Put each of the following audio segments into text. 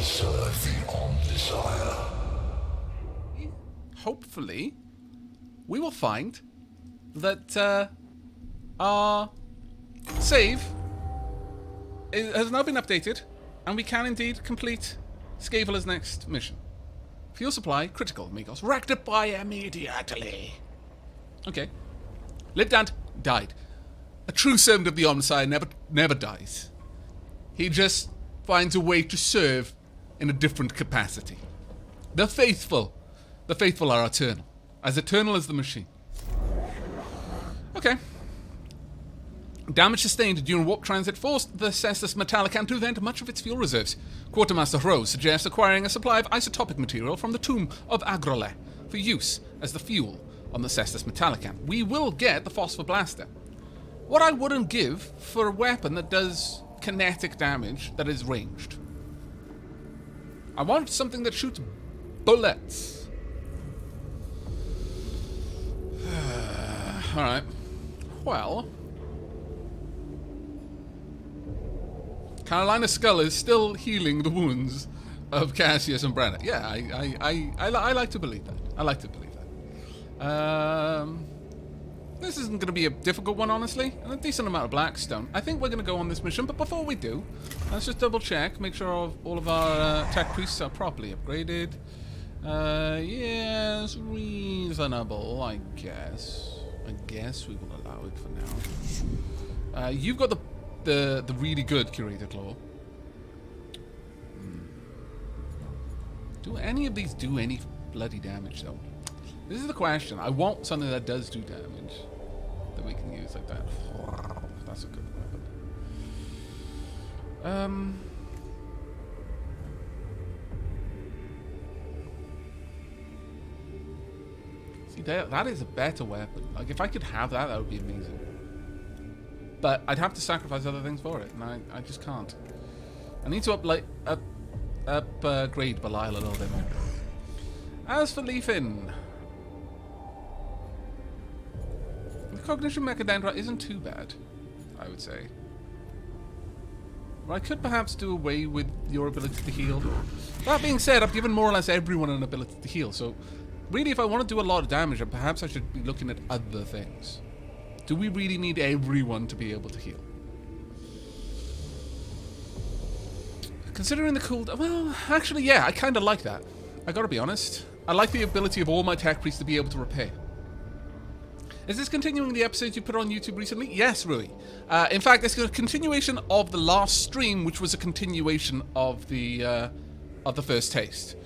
I serve the Omnissiah. Hopefully, we will find that our save has now been updated, and we can indeed complete Scavela's next mission. Fuel supply critical, amigos. Rectify immediately. Okay. Lived and died. A true servant of the Omnissiah never dies. He just finds a way to serve in a different capacity. The faithful are eternal. As eternal as the machine. Okay. Damage sustained during warp transit forced the Cestus Metalican to vent much of its fuel reserves. Quartermaster Rose suggests acquiring a supply of isotopic material from the tomb of Agrole for use as the fuel on the Cestus Metalican. We will get the Phosphor Blaster. What I wouldn't give for a weapon that does kinetic damage that is ranged. I want something that shoots bullets. Alright. Well, Carolina's skull is still healing the wounds of Cassius and Brenna. Yeah, I like to believe that. I like to believe that. This isn't going to be a difficult one, honestly. And a decent amount of Blackstone. I think we're going to go on this mission, but before we do, let's just double check, make sure all of our tech priests are properly upgraded. Yes, reasonable, I guess. I guess we will allow it for now. You've got the really good Curator Claw. Do any of these do any bloody damage, though? This is the question. I want something that does do damage that we can use like that. That's a good weapon. See, that is a better weapon. Like, if I could have that, that would be amazing. But I'd have to sacrifice other things for it, and I just can't. I need to upgrade Belial a little bit more. As for Leafin, the Cognition Mechadendra isn't too bad, I would say. But I could perhaps do away with your ability to heal. That being said, I've given more or less everyone an ability to heal, so really if I want to do a lot of damage, then perhaps I should be looking at other things. Do we really need everyone to be able to heal? Considering the cooldown... Well, actually, yeah, I kind of like that. I gotta be honest. I like the ability of all my tech priests to be able to repair. Is this continuing the episodes you put on YouTube recently? Yes, Rui. In fact, it's a continuation of the last stream, which was a continuation of the first taste.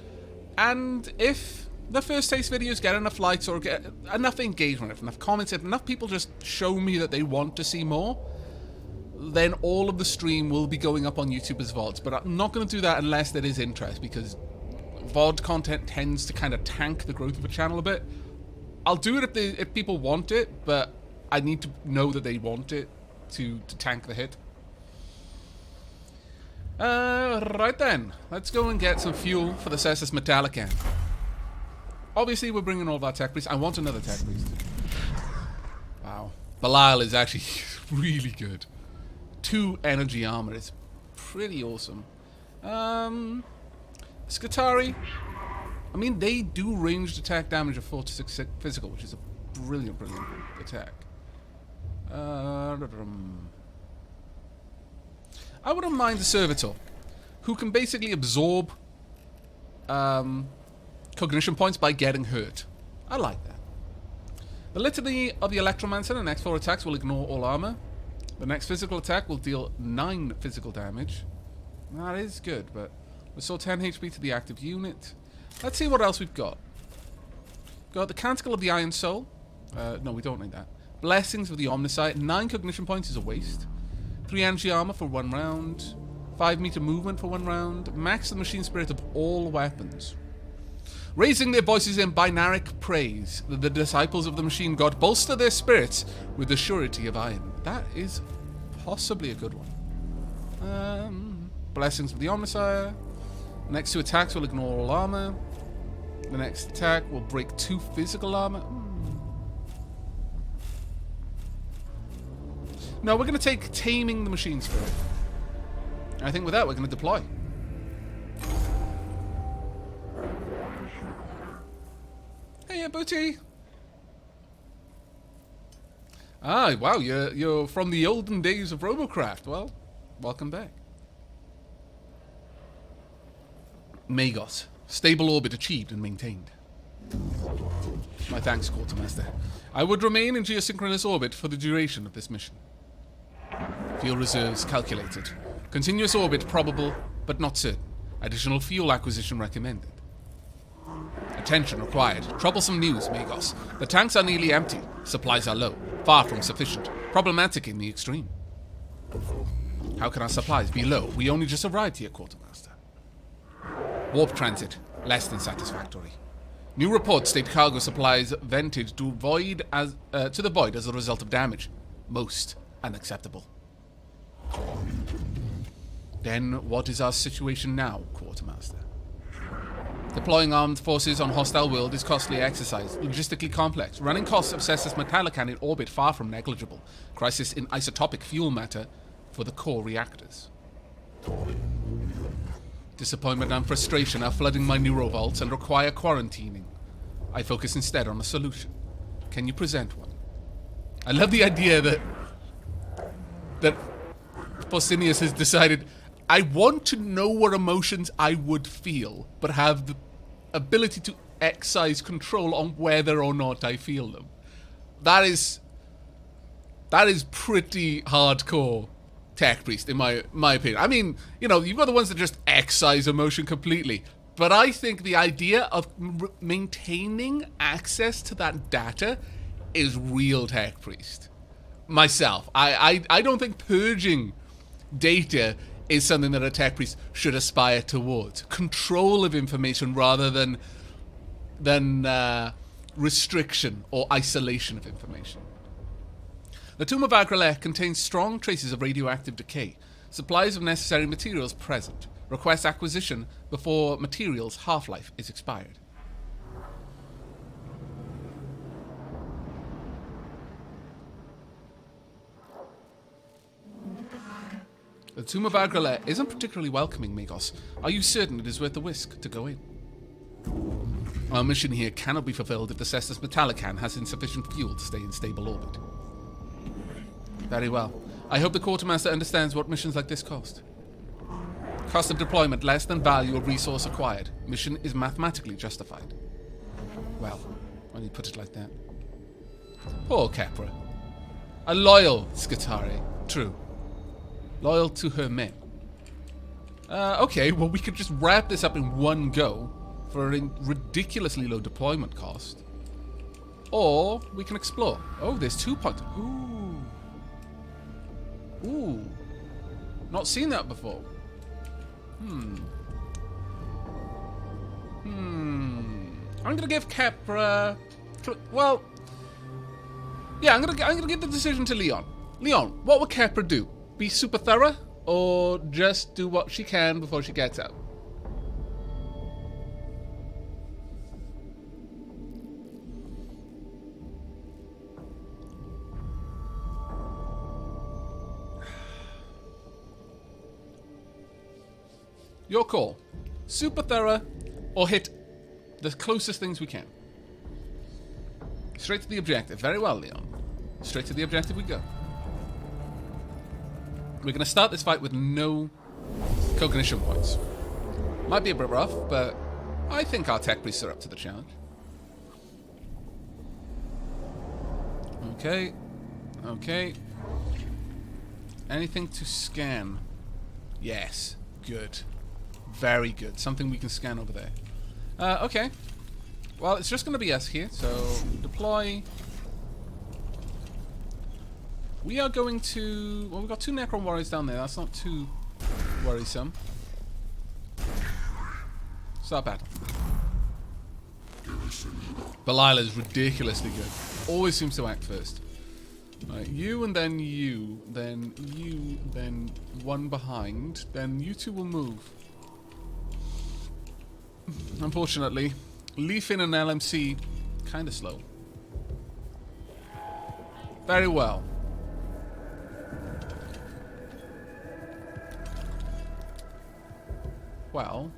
And if the first taste videos get enough likes or get enough engagement, if enough comments, if enough people just show me that they want to see more, then all of the stream will be going up on YouTube as VODs. But I'm not going to do that unless there is interest, because VOD content tends to kind of tank the growth of a channel a bit. I'll do it if people want it, but I need to know that they want it to tank the hit. Right then, let's go and get some fuel for the Cestus Metalican. Obviously, we're bringing all of our tech priests. I want another tech priest. Wow. Belial is actually really good. 2 energy armor is pretty awesome. Skatari. I mean, they do ranged attack damage of 4 to 6 physical, which is a brilliant, brilliant attack. I wouldn't mind the Servitor, who can basically absorb cognition points by getting hurt. I like that. The Litany of the Electromancer, the next 4 attacks will ignore all armor. The next physical attack will deal 9 physical damage. That is good, but restore 10 HP to the active unit. Let's see what else we've got. Got the Canticle of the Iron Soul. No, we don't need that. Blessings of the Omnissiah. 9 cognition points is a waste. 3 energy armor for 1 round. 5 meter movement for 1 round. Max the machine spirit of all weapons. Raising their voices in binaric praise, the disciples of the machine god bolster their spirits with the surety of iron. That is possibly a good one. Blessings of the Omnissiah. Next 2 attacks will ignore all armor. The next attack will break 2 physical armor. No, we're going to take Taming the Machine Spirit. I think with that, we're going to deploy. booty. Ah, wow, you're from the olden days of Robocraft. Well, welcome back. Magos. Stable orbit achieved and maintained. My thanks, Quartermaster. I would remain in geosynchronous orbit for the duration of this mission. Fuel reserves calculated. Continuous orbit probable, but not certain. Additional fuel acquisition recommended. Attention required. Troublesome news, Magos. The tanks are nearly empty. Supplies are low. Far from sufficient. Problematic in the extreme. How can our supplies be low? We only just arrived here, Quartermaster. Warp transit. Less than satisfactory. New reports state cargo supplies vented to the void as a result of damage. Most unacceptable. Then what is our situation now, Quartermaster? Deploying armed forces on hostile world is costly exercise, logistically complex. Running costs of Cestus Metalican in orbit far from negligible. Crisis in isotopic fuel matter for the core reactors. Disappointment and frustration are flooding my neurovaults and require quarantining. I focus instead on a solution. Can you present one? I love the idea that Faustinius has decided, I want to know what emotions I would feel, but have the ability to exercise control on whether or not I feel them. That is pretty hardcore tech priest, in my opinion. I mean, you know, you've got the ones that just excise emotion completely. But I think the idea of maintaining access to that data is real tech priest. Myself. I don't think purging data is something that a tech priest should aspire towards. Control of information rather than restriction or isolation of information. The tomb of Agrelec contains strong traces of radioactive decay. Supplies of necessary materials present. Request acquisition before materials' half-life is expired. The tomb of Agrelec isn't particularly welcoming, Magos. Are you certain it is worth the risk to go in? Our mission here cannot be fulfilled if the Cestus Metalican has insufficient fuel to stay in stable orbit. Very well. I hope the Quartermaster understands what missions like this cost. Cost of deployment less than value of resource acquired. Mission is mathematically justified. Well, when you put it like that. Poor Capra. A loyal Scutari. True. Loyal to her men. Okay, well we could just wrap this up in one go for a ridiculously low deployment cost. Or we can explore. Oh, there's 2 points. Ooh. Ooh. Not seen that before. I'm gonna give Capra. Well, yeah, I'm gonna give the decision to Leon. Leon, what would Capra do? Be super thorough, or just do what she can before she gets out? Your call. Super thorough, or hit the closest things we can. Straight to the objective. Very well, Leon. Straight to the objective we go. We're going to start this fight with no cognition points. Might be a bit rough, but I think our tech priests are up to the challenge. Okay. Okay. Anything to scan? Yes. Good. Very good. Something we can scan over there. Okay. Well, it's just going to be us here, so deploy. We are going to... Well, we've got 2 Necron warriors down there. That's not too worrisome. Start battle. Belilah's ridiculously good. Always seems to act first. Right, you and then you. Then you. Then one behind. Then you 2 will move. Unfortunately, Leafin and LMC kind of slow. Very well. Well,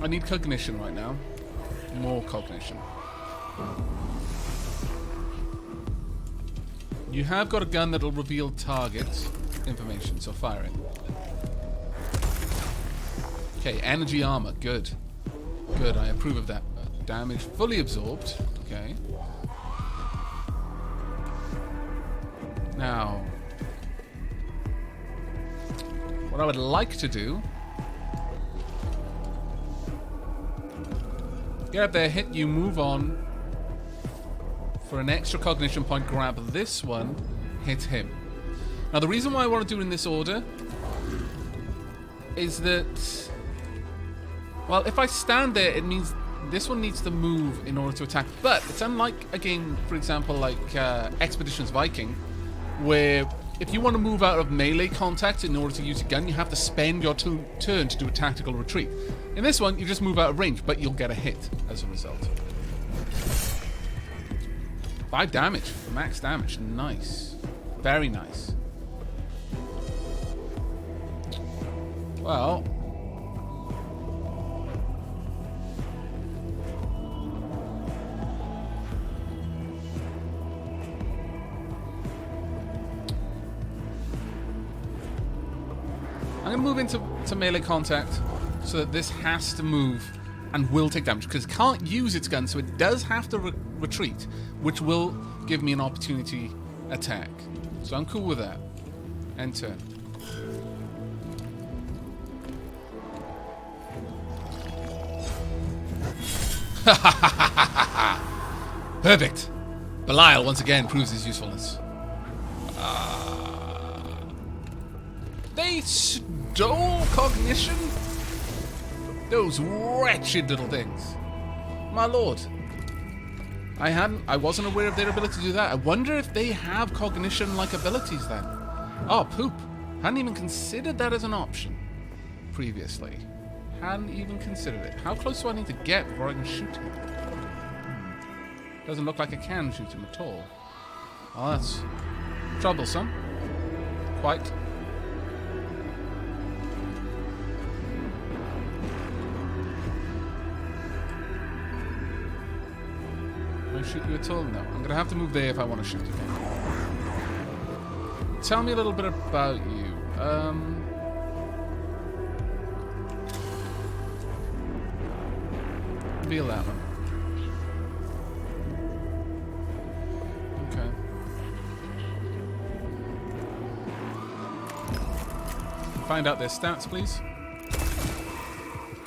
I need cognition right now. More cognition. You have got a gun that'll reveal target information, so fire it. Okay, energy armor. Good. Good, I approve of that. Damage fully absorbed. Okay. Now, what I would like to do... Get up there, hit you, move on. For an extra cognition point, grab this one, hit him. Now, the reason why I want to do it in this order is that... Well, if I stand there, it means this one needs to move in order to attack. But it's unlike a game, for example, like Expeditions Viking, where if you want to move out of melee contact in order to use a gun, you have to spend your turn to do a tactical retreat. In this one, you just move out of range, but you'll get a hit as a result. 5 damage. Max damage. Nice. Very nice. Well... I'm going to move into melee contact so that this has to move and will take damage, because it can't use its gun, so it does have to retreat, which will give me an opportunity attack. So I'm cool with that. End turn. Perfect. Belial once again proves his usefulness. They stole cognition? Those wretched little things. My lord. I wasn't aware of their ability to do that. I wonder if they have cognition-like abilities then. Oh, poop. Hadn't even considered that as an option previously. Hadn't even considered it. How close do I need to get before I can shoot him? Doesn't look like I can shoot him at all. Well, that's troublesome. Quite. Shoot you at all? No. I'm going to have to move there if I want to shoot you. Tell me a little bit about you. Reveal that one. Okay. Find out their stats, please.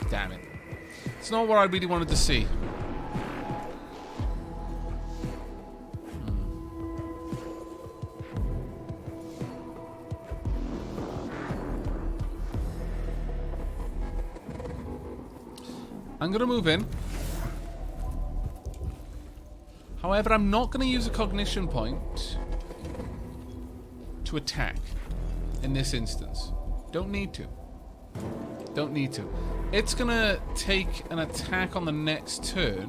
Damn it. It's not what I really wanted to see. I'm going to move in. However, I'm not going to use a cognition point to attack in this instance. Don't need to. Don't need to. It's going to take an attack on the next turn.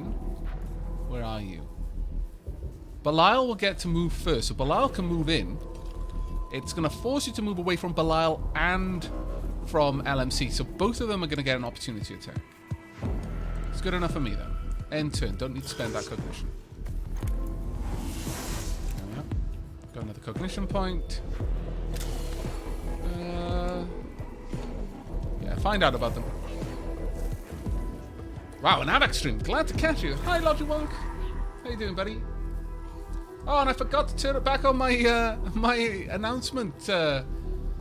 Where are you? Belial will get to move first. So Belial can move in. It's going to force you to move away from Belial and from LMC. So both of them are going to get an opportunity attack. It's good enough for me, though. End turn. Don't need to spend that cognition. There we go. Got another cognition point. Yeah, find out about them. Wow, an Aavak stream. Glad to catch you. Hi, Logicwonk. How you doing, buddy? Oh, and I forgot to turn it back on my my announcement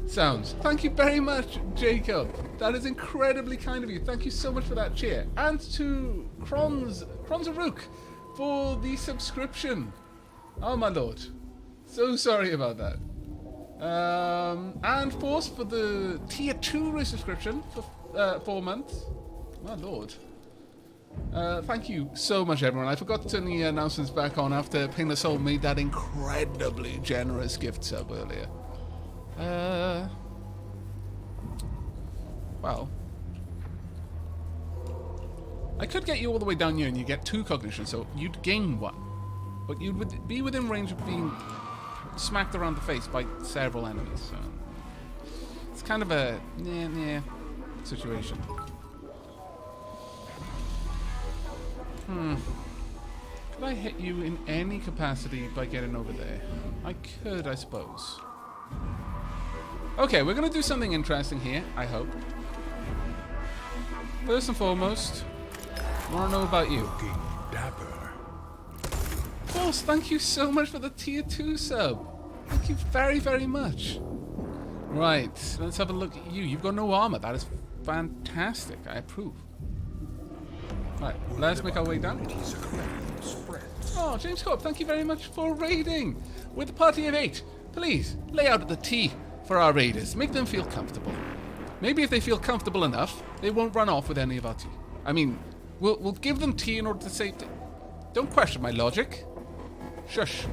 sounds. Thank you very much, Jacob. That is incredibly kind of you. Thank you so much for that cheer. And to Kronzaruk for the subscription. Oh, my lord. So sorry about that. And Force for the tier 2 resubscription for 4 months. My lord. Thank you so much, everyone. I forgot to turn the announcements back on after Painless Soul made that incredibly generous gift sub earlier. Well, I could get you all the way down here and you get 2 cognition, so you'd gain 1. But you would be within range of being smacked around the face by several enemies, so it's kind of a situation. Could I hit you in any capacity by getting over there? I could, I suppose. Okay, we're going to do something interesting here, I hope. First and foremost, I want to know about you. Looking dapper. Of course, thank you so much for the tier 2 sub. Thank you very, very much. Right, let's have a look at you. You've got no armor. That is fantastic. I approve. Right, let's make our way down. Oh, James Corp, thank you very much for raiding. With a party of 8, please lay out the tea for our raiders. Make them feel comfortable. Maybe if they feel comfortable enough, they won't run off with any of our tea. I mean, we'll give them tea in order to save... Don't question my logic. Shush.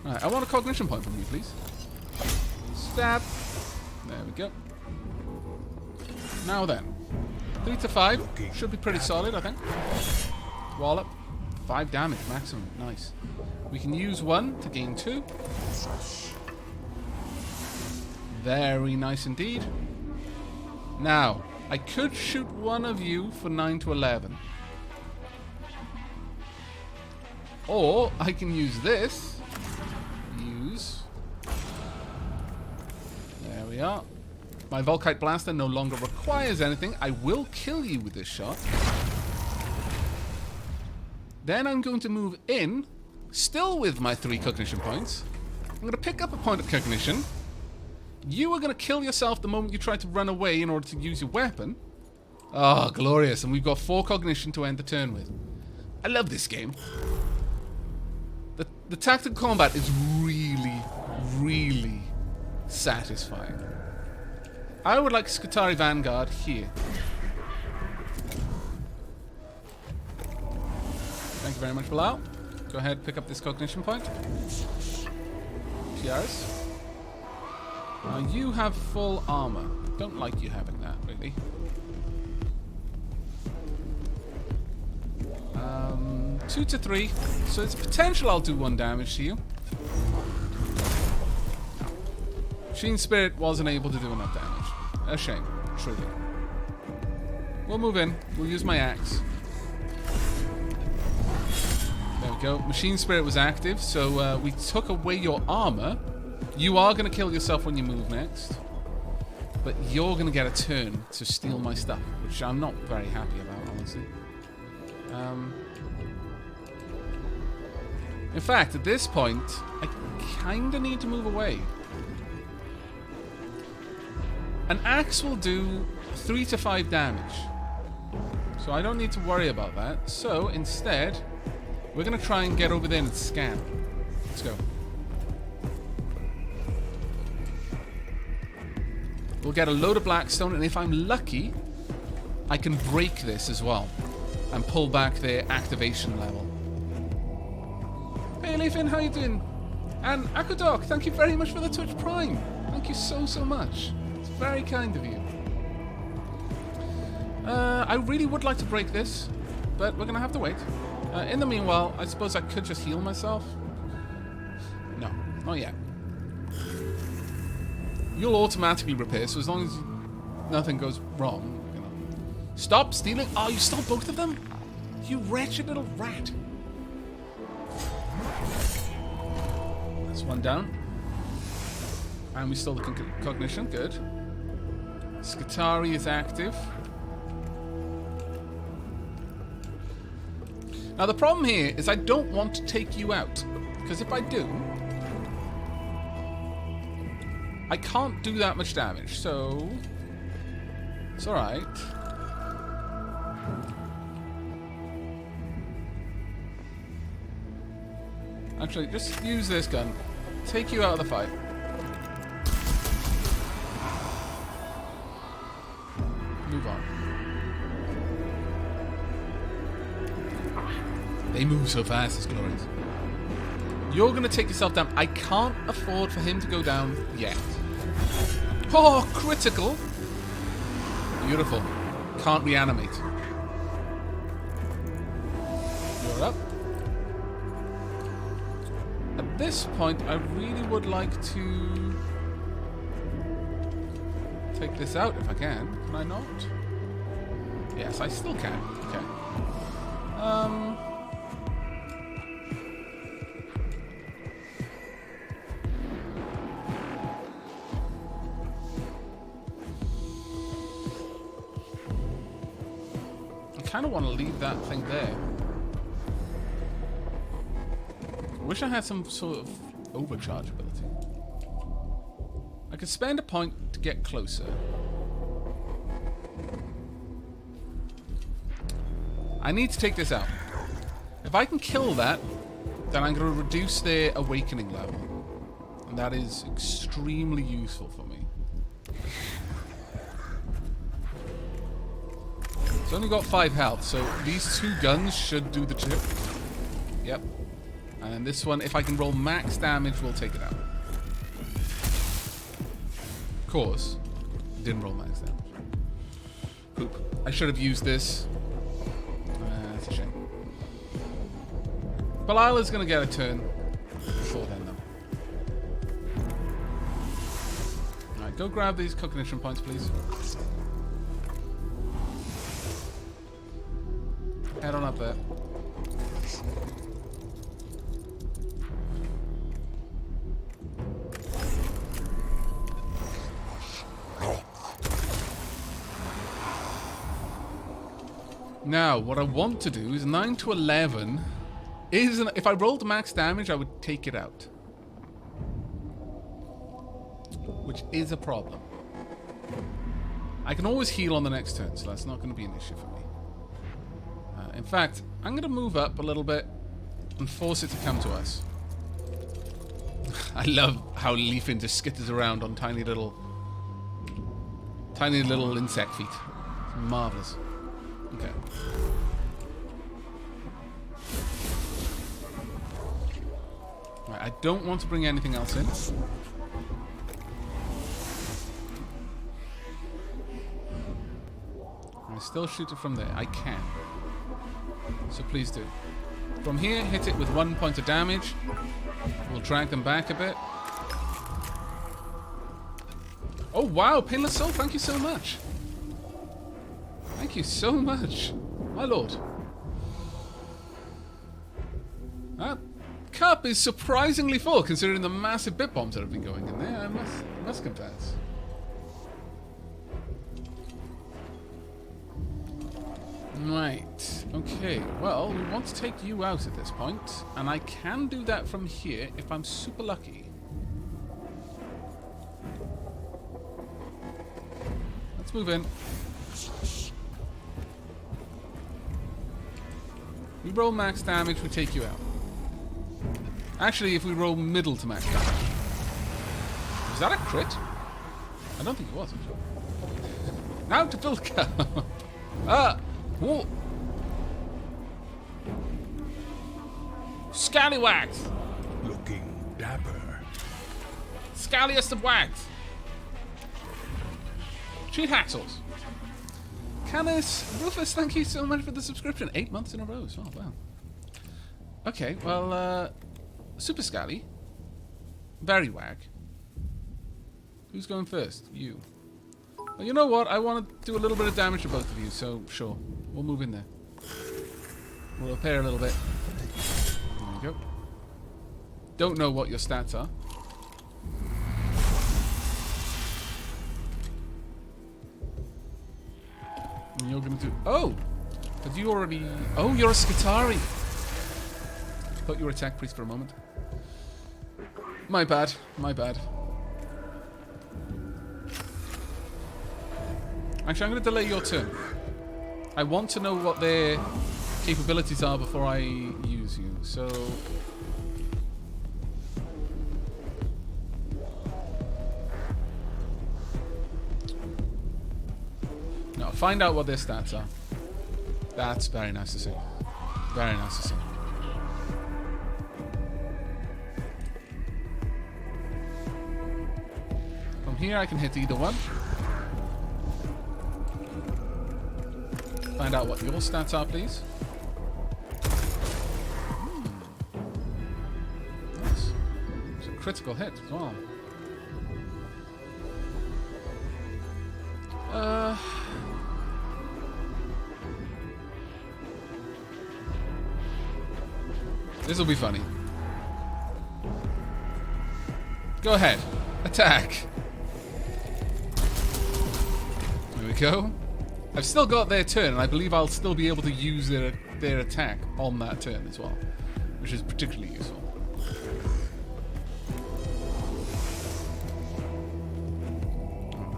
Alright, I want a cognition point from you, please. Stab. There we go. Now then. 3 to 5. Should be pretty solid, I think. Wallop. 5 damage maximum. Nice. We can use 1 to gain 2. Very nice indeed. Now, I could shoot one of you for 9 to 11. Or I can use this. There we are. My Volkite Blaster no longer requires anything. I will kill you with this shot. Then I'm going to move in, still with my 3 cognition points. I'm going to pick up a point of cognition. You are going to kill yourself the moment you try to run away in order to use your weapon. Ah, glorious. And we've got 4 cognition to end the turn with. I love this game. The tactical combat is really, really satisfying. I would like Skitarii Vanguard here. Thank you very much, Bilal. Go ahead, pick up this cognition point. Cheers. You have full armor. Don't like you having that, really. 2 to 3. So it's potential I'll do 1 damage to you. Machine Spirit wasn't able to do enough damage. A shame, truly. We'll move in. We'll use my axe. There we go. Machine Spirit was active, so we took away your armor. You are going to kill yourself when you move next. But you're going to get a turn to steal my stuff, which I'm not very happy about, honestly. In fact, at this point, I kind of need to move away. An axe will do 3 to 5 damage. So I don't need to worry about that. So instead, we're going to try and get over there and scan. Let's go. We'll get a load of Blackstone, and if I'm lucky, I can break this as well and pull back their activation level. Hey Leafin, how you doing? And Aquadoc, thank you very much for the Twitch Prime. Thank you so, so much. It's very kind of you. I really would like to break this, but we're going to have to wait. In the meanwhile, I suppose I could just heal myself. No, not yet. You'll automatically repair, so as long as nothing goes wrong. You know. Stop stealing. Oh, you stole both of them? You wretched little rat. That's 1 down. And we stole the cognition. Good. Skitarii is active. Now the problem here is I don't want to take you out, because if I do, I can't do that much damage, so it's alright. Actually, just use this gun. Take you out of the fight. Move on. They move so fast, it's glorious. You're going to take yourself down. I can't afford for him to go down yet. Oh, critical. Beautiful. Can't reanimate. You're up. At this point, I really would like to take this out if I can. Can I not? Yes, I still can. Okay. I kind of want to leave that thing there. I wish I had some sort of overcharge ability. I could spend a point to get closer. I need to take this out. If I can kill that, then I'm going to reduce their awakening level. And that is extremely useful for me. It's only got 5 health, so these 2 guns should do the trick. Yep. And then this one, if I can roll max damage, we'll take it out. Of course, didn't roll max damage. Poop. I should have used this. That's a shame. Belilah's gonna get a turn before then, though. Alright, go grab these cognition points, please. Head on up there. Now, what I want to do is 9 to 11 is... if I rolled max damage, I would take it out. Which is a problem. I can always heal on the next turn, so that's not going to be an issue for me. In fact, I'm going to move up a little bit and force it to come to us. I love how Leafin just skitters around on tiny little insect feet. It's marvelous. Okay. Right, I don't want to bring anything else in. I still shoot it from there. I can. So please do. From here, hit it with 1 point of damage. We'll drag them back a bit. Oh wow, Painless Soul, thank you so much. Thank you so much, my lord. That cup is surprisingly full, considering the massive bit bombs that have been going in there. I must confess. Right. Okay. Well, we want to take you out at this point, and I can do that from here if I'm super lucky. Let's move in. We roll max damage, we take you out. Actually, if we roll middle to max damage. Was that a crit? I don't think it was. Now to fill the cup. Ah! Whoa! Scallywags! Looking dapper. Scalliest of wags! Cheat hacksaws. Canis, Rufus, thank you so much for the subscription. 8 months in a row as well, wow. Okay, well, Super Scally. Very wag. Who's going first? You. Well, you know what? I want to do a little bit of damage to both of you, so sure. We'll move in there. We'll repair a little bit. There we go. Don't know what your stats are. And you're going to do... Oh! Have you already... Oh, you're a Skitari! Thought you were a tech priest for a moment. My bad. My bad. Actually, I'm going to delay your turn. I want to know what their capabilities are before I use you, so... No, find out what their stats are. That's very nice to see. Very nice to see. From here, I can hit either one. Find out what your stats are, please. Nice. It's a critical hit as well. This will be funny. Go ahead. Attack. There we go. I've still got their turn, and I believe I'll still be able to use their attack on that turn as well, which is particularly useful.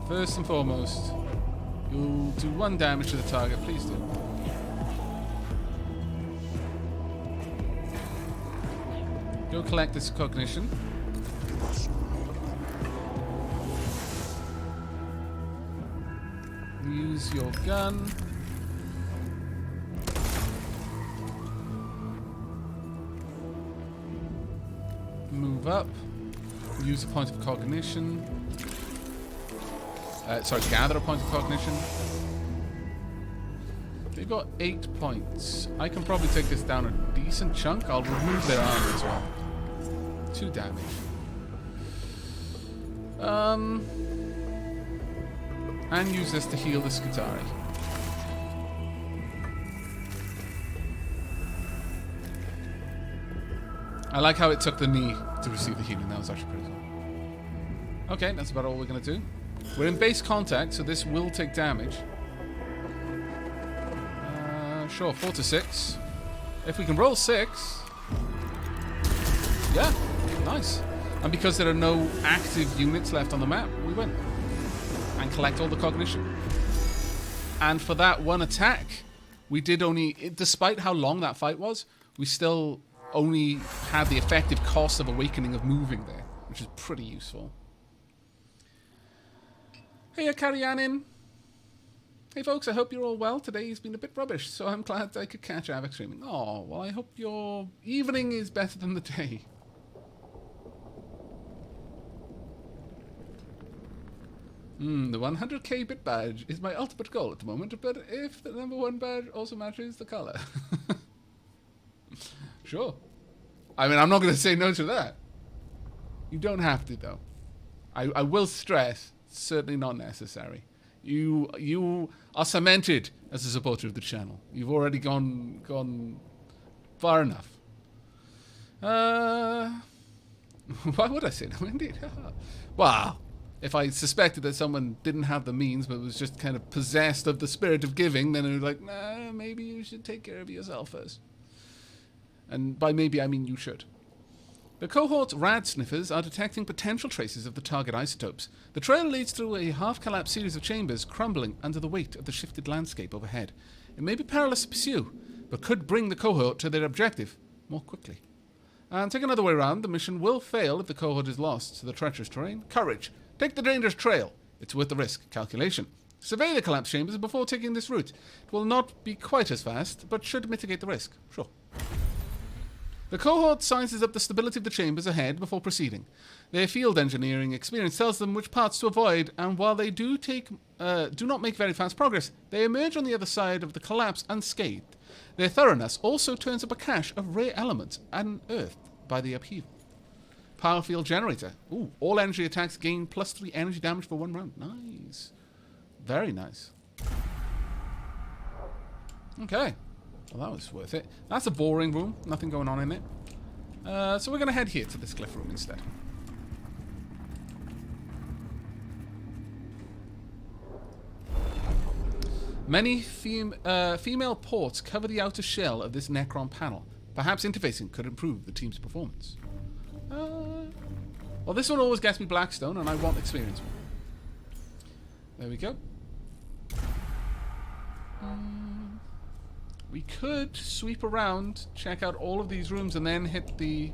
First and foremost, you'll do 1 damage to the target. Please do. Go collect this cognition. Use your gun. Move up. Use a point of cognition. Gather a point of cognition. They've got 8 points. I can probably take this down a decent chunk. I'll remove their armor as well. 2 damage. And use this to heal the Skitari. I like how it took the knee to receive the healing. That was actually pretty cool. Okay, that's about all we're going to do. We're in base contact, so this will take damage. Sure, 4 to 6. If we can roll 6... Yeah, nice. And because there are no active units left on the map, we win. And collect all the cognition. And for that 1 attack, we did only... Despite how long that fight was, we still only had the effective cost of awakening of moving there, which is pretty useful. Hey, Karianin. Hey, folks, I hope you're all well. Today's been a bit rubbish, so I'm glad I could catch Aavak streaming. Oh, well, I hope your evening is better than the day. The 100k bit badge is my ultimate goal at the moment, but if the number 1 badge also matches the color. Sure. I mean, I'm not going to say no to that. You don't have to, though. I will stress, certainly not necessary. You are cemented as a supporter of the channel. You've already gone far enough. Why would I say no? Indeed. Wow. If I suspected that someone didn't have the means but was just kind of possessed of the spirit of giving, then it was like, nah, maybe you should take care of yourself first. And by maybe, I mean you should. The cohort's rad sniffers are detecting potential traces of the target isotopes. The trail leads through a half-collapsed series of chambers crumbling under the weight of the shifted landscape overhead. It may be perilous to pursue, but could bring the cohort to their objective more quickly. And take another way around, the mission will fail if the cohort is lost to the treacherous terrain. Courage! Take the dangerous trail. It's worth the risk. Calculation. Survey the collapsed chambers before taking this route. It will not be quite as fast, but should mitigate the risk. Sure. The cohort sizes up the stability of the chambers ahead before proceeding. Their field engineering experience tells them which parts to avoid, and while they do not make very fast progress, they emerge on the other side of the collapse unscathed. Their thoroughness also turns up a cache of rare elements unearthed by the upheaval. Power field generator. Ooh, all energy attacks gain +3 energy damage for 1 round. Nice. Very nice. Okay. Well, that was worth it. That's a boring room. Nothing going on in it. So we're going to head here to this cliff room instead. Many female ports cover the outer shell of this Necron panel. Perhaps interfacing could improve the team's performance. Well, this one always gets me Blackstone, and I want experience. There we go. We could sweep around, check out all of these rooms, and then hit the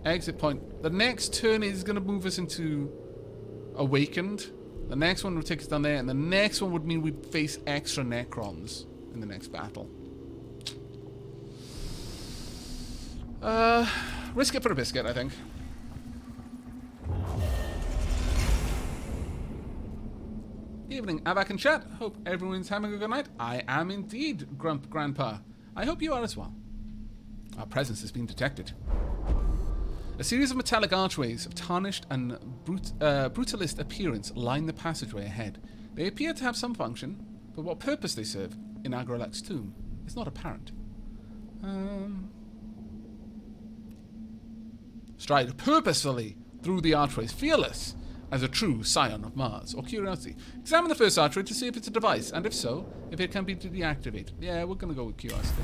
exit point. The next turn is going to move us into Awakened. The next one would take us down there, and the next one would mean we'd face extra Necrons in the next battle. Risk it for a biscuit, I think. Evening, Aavak and chat. Hope everyone's having a good night. I am indeed, Grump Grandpa. I hope you are as well. Our presence has been detected. A series of metallic archways of tarnished and brutalist appearance line the passageway ahead. They appear to have some function, but what purpose they serve in Agrolak's tomb is not apparent. Stride purposefully through the archways, fearless as a true scion of Mars. Or curiosity. Examine the first archway to see if it's a device, and if so, if it can be deactivated. Yeah, we're going to go with curiosity.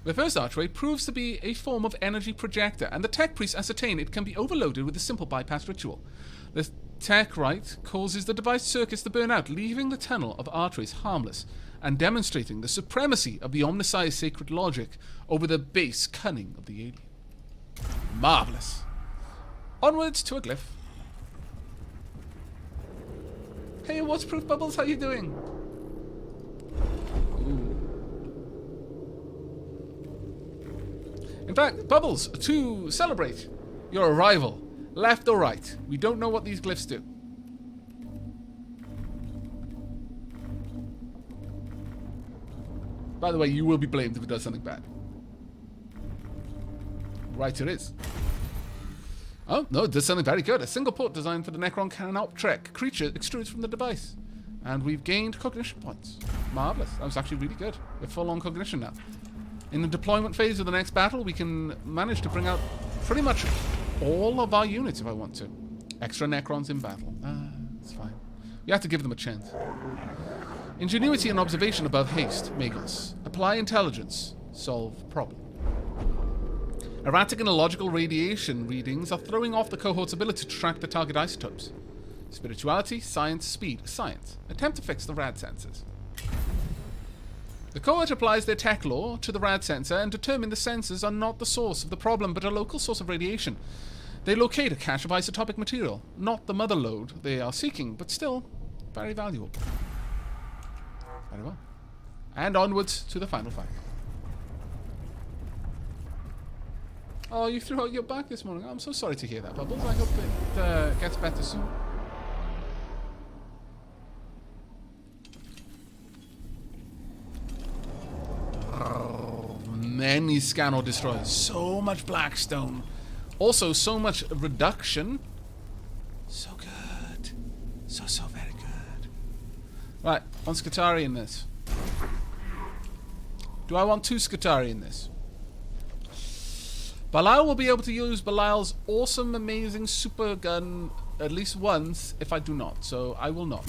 The first archway proves to be a form of energy projector, and the tech priests ascertain it can be overloaded with a simple bypass ritual. The tech rite causes the device circuits to burn out, leaving the tunnel of archways harmless, and demonstrating the supremacy of the Omnissiah's sacred logic over the base cunning of the alien. Marvelous. Onwards to a glyph. Hey, what's Proof Bubbles? How you doing? Ooh. In fact, Bubbles, to celebrate your arrival, left or right, we don't know what these glyphs do. By the way, you will be blamed if it does something bad. Right it is. Oh, no, it does something very good. A single port designed for the Necron Canoptrek creature extrudes from the device. And we've gained cognition points. Marvellous. That was actually really good. We're full on cognition now. In the deployment phase of the next battle, we can manage to bring out pretty much all of our units if I want to. Extra Necrons in battle. It's fine. We have to give them a chance. Ingenuity and observation above haste, Magos. Apply intelligence. Solve problem. Erratic and illogical radiation readings are throwing off the cohort's ability to track the target isotopes. Spirituality, science, speed, science. Attempt to fix the rad sensors. The cohort applies their tech law to the rad sensor and determine the sensors are not the source of the problem but a local source of radiation. They locate a cache of isotopic material, not the mother lode they are seeking, but still very valuable. Very well. And onwards to the final fight. Oh, you threw out your back this morning. I'm so sorry to hear that, Bubbles. I hope it gets better soon. Oh, many scan or destroy. So much Blackstone. Also, so much reduction. So good. So very good. Right, one Skitarii in this. Do I want 2 Skitarii in this? Belial will be able to use Belial's awesome, amazing super gun at least once if I do not, so I will not.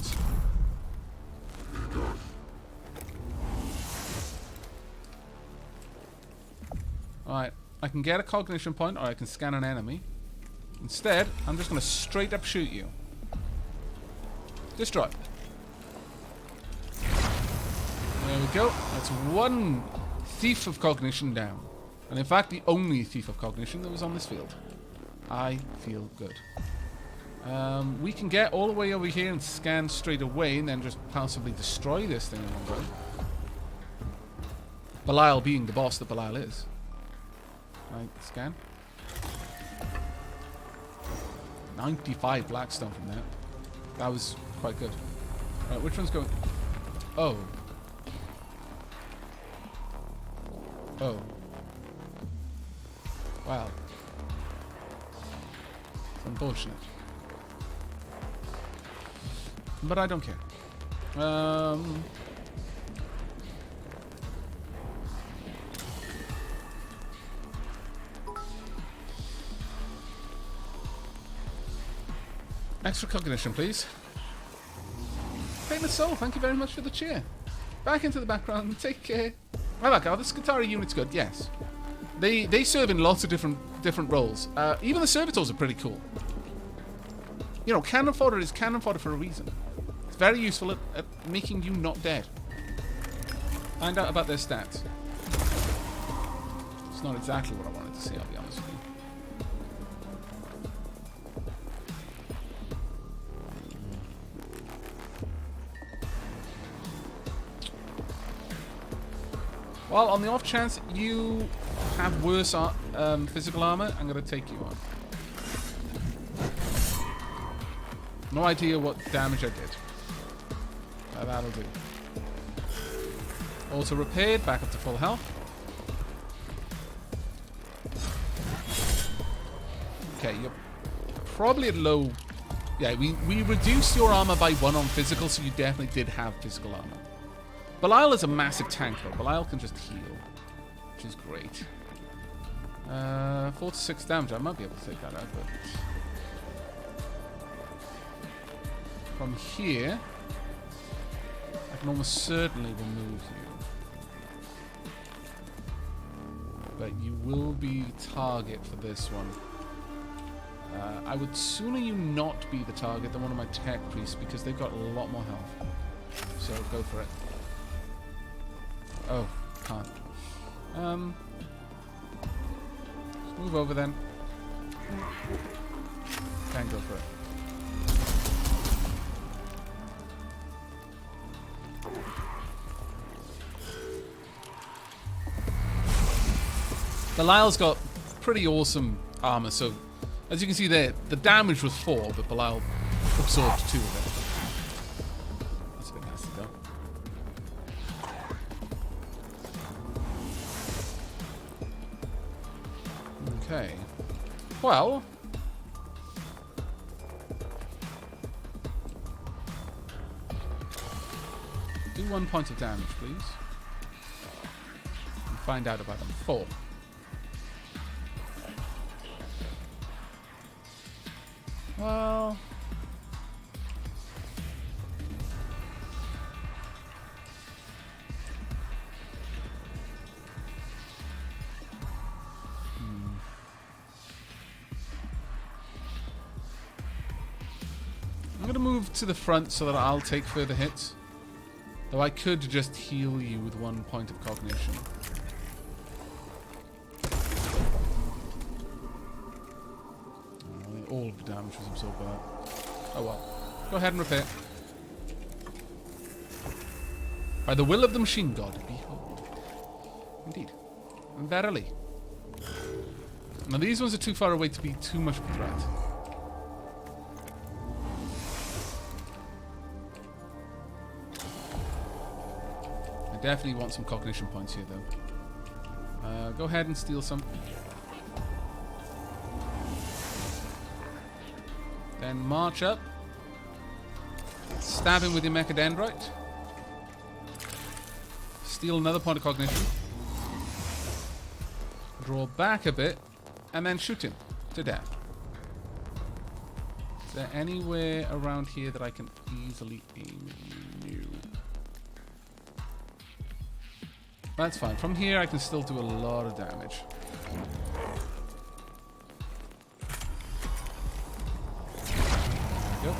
Alright, I can get a cognition point or I can scan an enemy. Instead, I'm just going to straight up shoot you. Destroy. There we go. That's 1 thief of cognition down. And in fact, the only thief of cognition that was on this field. I feel good. We can get all the way over here and scan straight away and then just possibly destroy this thing in one go. Belial being the boss that Belial is. Right, scan. 95 Blackstone from that. That was quite good. Right, which one's going? Oh. Oh. Wow. It's unfortunate. But I don't care. Extra cognition, please. Famous Soul, thank you very much for the cheer. Back into the background, take care. Aavak, are the Skitarii units good? Yes. They serve in lots of different roles. Even the servitors are pretty cool. You know, cannon fodder is cannon fodder for a reason. It's very useful at making you not dead. Find out about their stats. It's not exactly what I wanted to see, I'll be honest with you. Well, on the off chance you have worse physical armor, I'm going to take you on. No idea what damage I did. That'll do. Also repaired, back up to full health. Okay, you're probably at low... Yeah, we reduced your armor by 1 on physical, so you definitely did have physical armor. Belial is a massive tank, though. Belial can just heal, which is great. 4 to 6 damage. I might be able to take that out, but from here, I can almost certainly remove you. But you will be target for this one. I would sooner you not be the target than one of my tech priests because they've got a lot more health. So go for it. Oh, can't. Let's move over then. Can go for it. Belial's got pretty awesome armor, so as you can see there, the damage was 4, but Belial absorbed 2 of it. That's a bit nasty though. Okay. Well, do 1 point of damage, please. And find out about them. 4. Well, I'm going to move to the front so that I'll take further hits. Though I could just heal you with 1 point of cognition. All of the damage was absorbed by that. Oh well. Go ahead and repair. By the will of the machine god, behold. Indeed. And verily. Now these ones are too far away to be too much of a threat. I definitely want some cognition points here though. Go ahead and steal some. Then march up. Stab him with your mechadendrite. Steal another point of cognition. Draw back a bit. And then shoot him to death. Is there anywhere around here that I can easily aim you? That's fine. From here I can still do a lot of damage. Yep.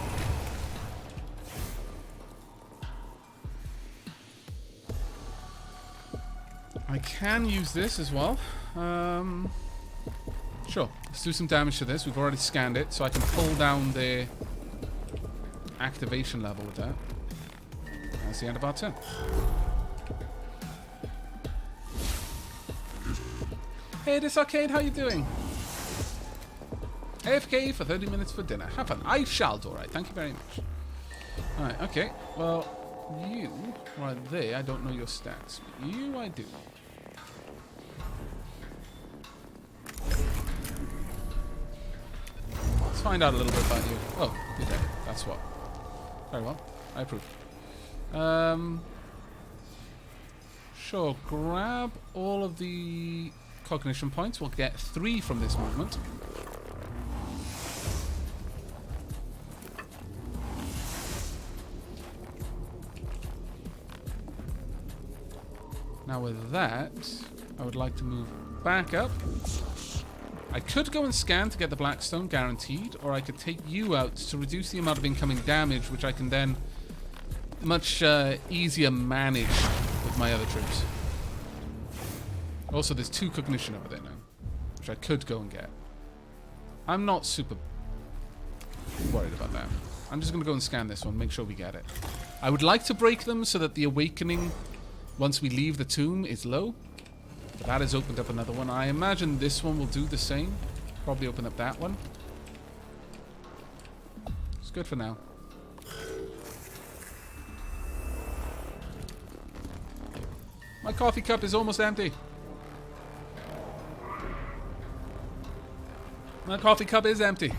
I can use this as well. Sure, let's do some damage to this. We've already scanned it, so I can pull down their activation level with that. That's the end of our turn. Hey, this arcade, how you doing? AFK for 30 minutes for dinner. Have fun. I shall do alright. Thank you very much. Alright, okay. Well, you, right there, I don't know your stats. But you, I do. Let's find out a little bit about you. Oh, you're dead. That's what. Very well. I approve. Sure, grab all of the cognition points. We'll get 3 from this movement. Now with that, I would like to move back up. I could go and scan to get the Blackstone, guaranteed, or I could take you out to reduce the amount of incoming damage, which I can then much easier manage with my other troops. Also, there's 2 cognition over there now, which I could go and get. I'm not super worried about that. I'm just going to go and scan this one, make sure we get it. I would like to break them so that the awakening, once we leave the tomb, is low. But that has opened up another one. I imagine this one will do the same. Probably open up that one. It's good for now. My coffee cup is almost empty. My coffee cup is empty.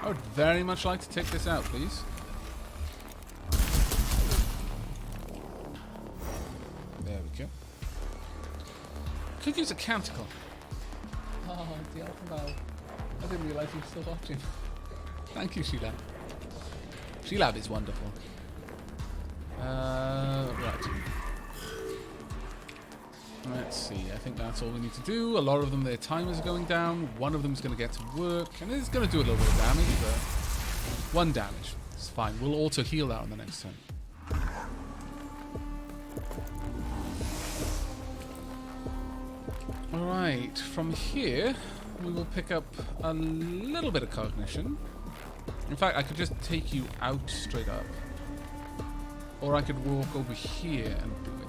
Oh would very much like to take this out, please. There we go. Could use a canticle. Oh, the alpha valve. I didn't realise you were still watching. Thank you, Sheila. Sheila is wonderful. Right. Let's see. I think that's all we need to do. A lot of them, their timers are going down. One of them is going to get to work. And it's going to do a little bit of damage, but 1 damage. It's fine. We'll auto heal that on the next turn. Alright. From here, we will pick up a little bit of cognition. In fact, I could just take you out straight up. Or I could walk over here and do it.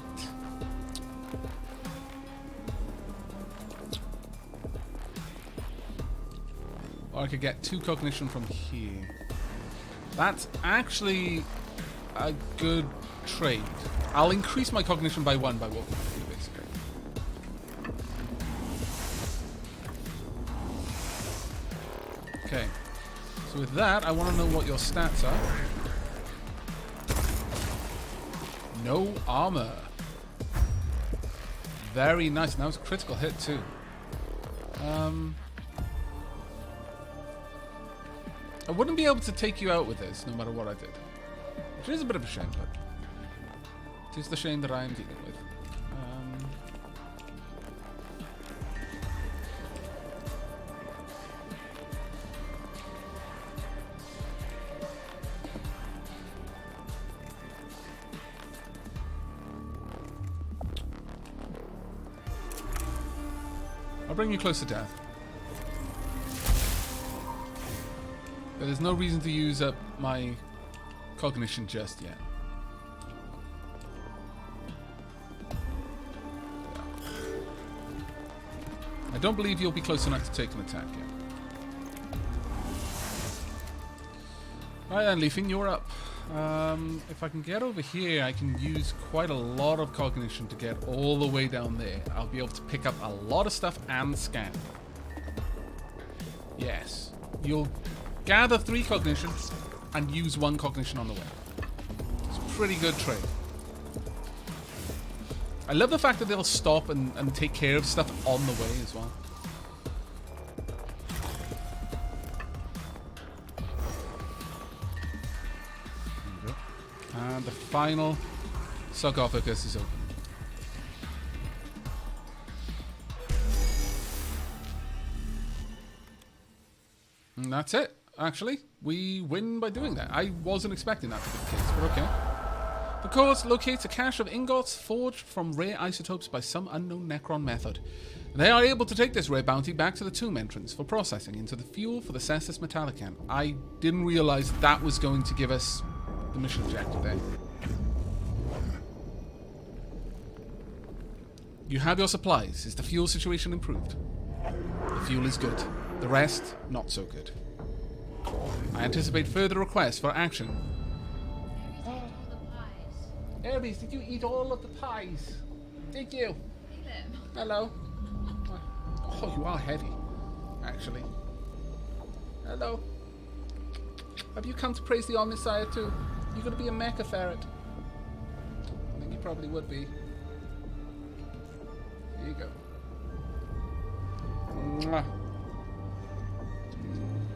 Or I could get 2 cognition from here. That's actually a good trade. I'll increase my cognition by 1 by walking through, basically. Okay. So with that, I want to know what your stats are. No armor. Very nice. And that was a critical hit too. I wouldn't be able to take you out with this, no matter what I did. Which is a bit of a shame, but it is the shame that I am dealing with. I'll bring you close to death. But there's no reason to use up my cognition just yet. I don't believe you'll be close enough to take an attack yet. Alright then, Leafing, you're up. If I can get over here, I can use quite a lot of cognition to get all the way down there. I'll be able to pick up a lot of stuff and scan. Yes. You'll gather 3 cognition and use 1 cognition on the way. It's a pretty good trade. I love the fact that they'll stop and take care of stuff on the way as well. And the final sarcophagus is open. And that's it, actually. We win by doing that. I wasn't expecting that to be the case, but okay. The cause locates a cache of ingots forged from rare isotopes by some unknown Necron method. They are able to take this rare bounty back to the tomb entrance for processing into the fuel for the Cestus Metalican. I didn't realize that was going to give us the mission objective there. You have your supplies. Is the fuel situation improved? The fuel is good. The rest, not so good. I anticipate further requests for action. Aries, did you eat all of the pies? Did you? Hello. Oh, you are heavy, actually. Hello. Have you come to praise the Omnissiah too? You gonna be a mecha ferret? I think you probably would be. Here you go. Mwah.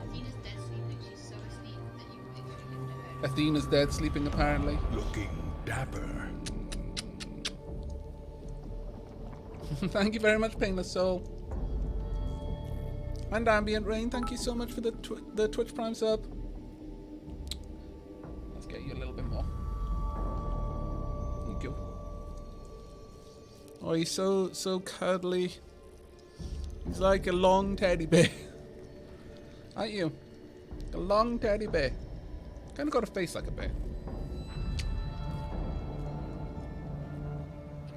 Athena's dead sleeping. She's so asleep that you literally lift her. Athena's dead sleeping, apparently. Looking dapper. Thank you very much, Painless Soul. And Ambient Rain, thank you so much for the Twitch Prime sub. Let's get you a little bit more. There you go. Oh, he's so cuddly. He's like a long teddy bear. Aren't you? A long teddy bear. Kind of got a face like a bear.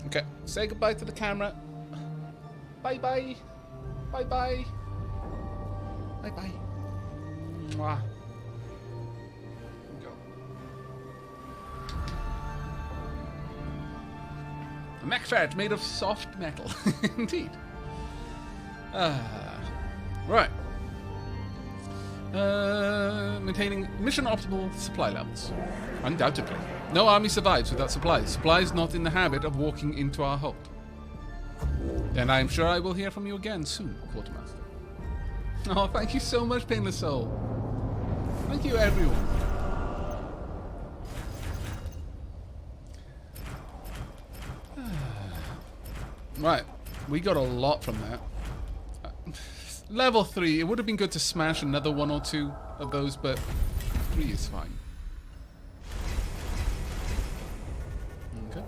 Okay, say goodbye to the camera. Bye-bye. Bye-bye. Bye-bye. Mwah. Go. A mech ferret made of soft metal. Indeed. Right. Maintaining mission optimal supply levels. Undoubtedly. No army survives without supplies. Supplies not in the habit of walking into our hold. And I am sure I will hear from you again soon, Quartermaster. Oh, thank you so much, Painless Soul. Thank you, everyone. Right, we got a lot from that. Level 3, it would have been good to smash another 1 or 2 of those, but 3 is fine. Okay.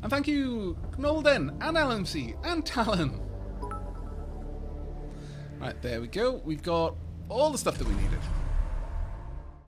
And thank you, Nolden, and LMC, and Talon. Right, there we go. We've got all the stuff that we needed.